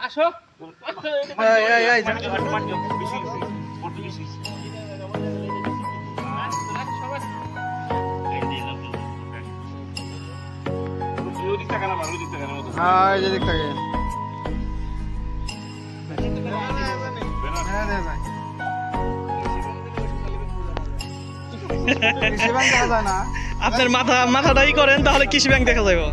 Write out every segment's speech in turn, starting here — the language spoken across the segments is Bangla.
আসো যেদিক থাকে আপনার মাথাটাই করেন তাহলে কৃষি ব্যাংক দেখা যাবে।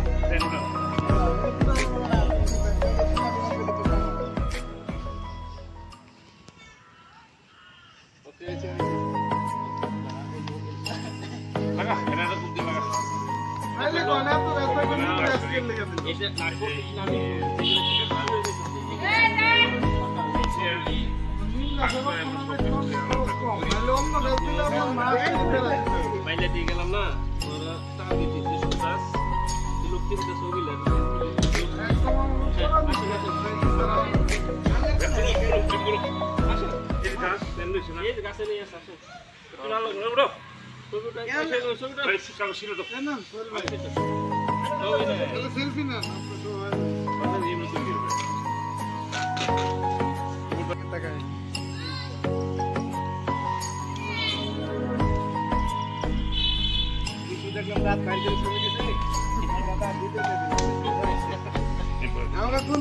মাইলে দিয়ে গেলাম না ওরা টাকা দিতে 200 গাছ লোক কিনতে সবিলেন গাছে নিয়ে আসো সেলফি না দেখলাম রাত বাইরে ছবি দিতে আমরা কোন